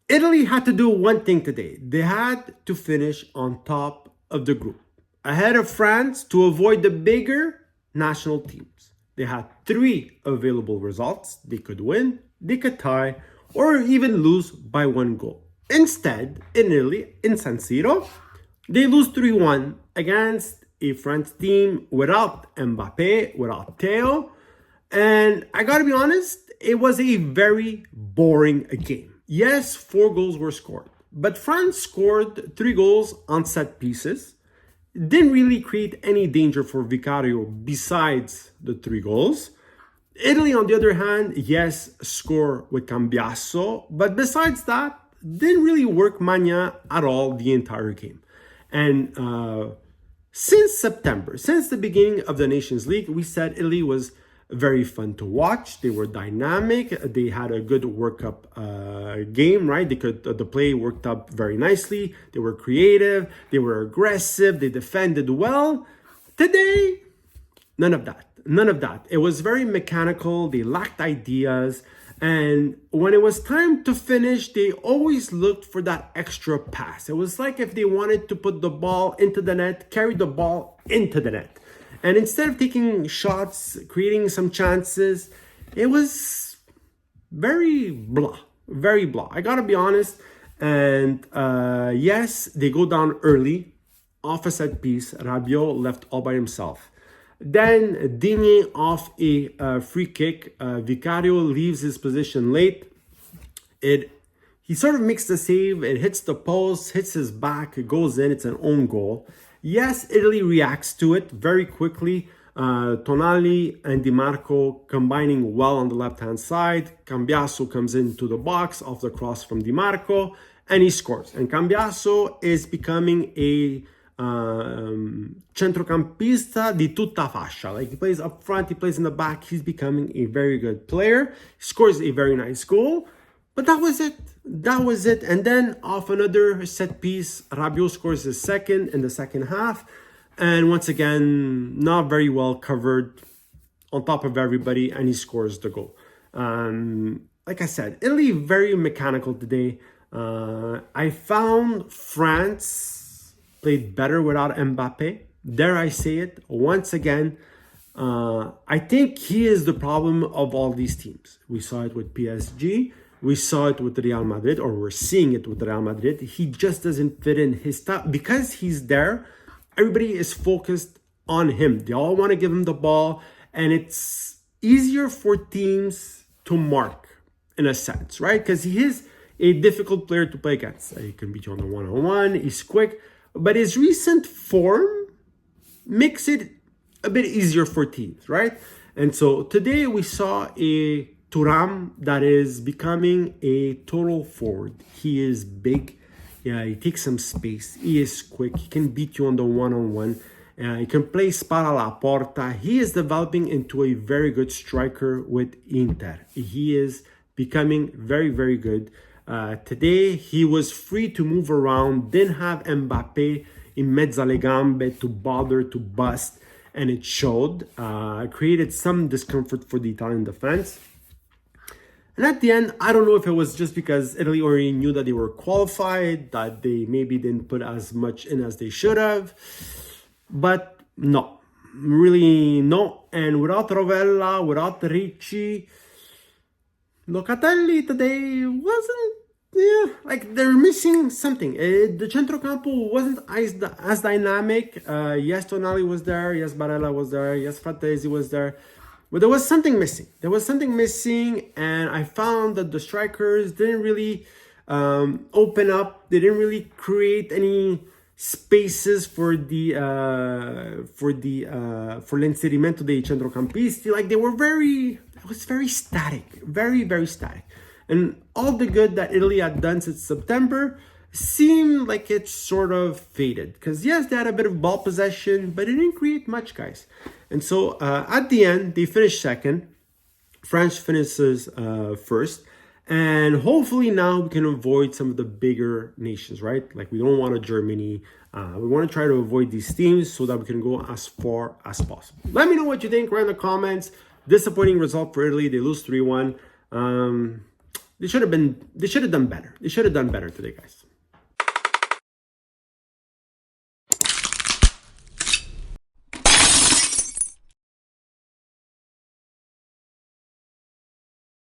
Italy had to do one thing today. They had to finish on top of the group, ahead of France to avoid the bigger national teams. They had 3 available results. They could win, they could tie, or even lose by 1 goal. Instead, in Italy, in San Siro, they lose 3-1 against a French team without Mbappe, without Theo. And I gotta be honest, it was a very boring game. Yes, 4 goals were scored, but France scored 3 goals on set pieces. Didn't really create any danger for Vicario besides the 3 goals. Italy, on the other hand, yes, score with Cambiasso, but besides that, didn't really work Magna at all the entire game. And since September, since the beginning of the Nations League, we said Italy was very fun to watch. They were dynamic. They had a good World Cup game, right? The play worked up very nicely. They were creative. They were aggressive. They defended well. Today, none of that. None of that. It was very mechanical. They lacked ideas. And when it was time to finish, they always looked for that extra pass. It was like if they wanted to put the ball into the net, carry the ball into the net. And instead of taking shots, creating some chances, it was very blah, very blah. I gotta be honest. And yes, they go down early, off a set piece. Rabiot left all by himself. Then Digne off a free kick. Vicario leaves his position late. He sort of makes the save. It hits the post, hits his back, it goes in. It's an own goal. Yes, Italy reacts to it very quickly. Tonali and Di Marco combining well on the left-hand side. Cambiasso comes into the box off the cross from Di Marco, and he scores. And Cambiasso is becoming a centrocampista di tutta fascia. Like, he plays up front, he plays in the back. He's becoming a very good player. He scores a very nice goal. But that was it. That was it. And then off another set piece, Rabiot scores his second in the second half. And once again, not very well covered on top of everybody, and he scores the goal. Like I said, Italy very mechanical today. I found France played better without Mbappe. Dare I say it? Once again, I think he is the problem of all these teams. We saw it with PSG. We saw it with Real Madrid, or we're seeing it with Real Madrid. He just doesn't fit in his style. Because he's there, everybody is focused on him. They all want to give him the ball, and it's easier for teams to mark, in a sense, right? Because he is a difficult player to play against. He can beat you on the one-on-one. He's quick. But his recent form makes it a bit easier for teams, right? And so today we saw a Thuram that is becoming a total forward. He is big. Yeah, he takes some space. He is quick. He can beat you on the one-on-one. He can play spara alla porta. He is developing into a very good striker with Inter. He is becoming very, very good. Today, he was free to move around. Didn't have Mbappe in mezzo alle gambe to bother, to bust. And it showed. Created some discomfort for the Italian defense. And at the end, I don't know if it was just because Italy already knew that they were qualified, that they maybe didn't put as much in as they should have. But no, really no. And without Rovella, without Ricci, Locatelli today wasn't, like they're missing something. The centrocampo wasn't as dynamic. Yes, Tonali was there. Yes, Barella was there. Yes, Frattesi was there. But there was something missing. There was something missing, and I found that the strikers didn't really open up. They didn't really create any spaces for l'inserimento dei centrocampisti. Like, it was very static, very, very static. And all the good that Italy had done since September seemed like it sort of faded. Because yes, they had a bit of ball possession, but it didn't create much, guys. And so at the end, they finished second. France finishes first. And hopefully now we can avoid some of the bigger nations, right? Like, we don't want a Germany. We want to try to avoid these teams so that we can go as far as possible. Let me know what you think right in the comments. Disappointing result for Italy. They lose 3-1. They should have done better. They should have done better today, guys.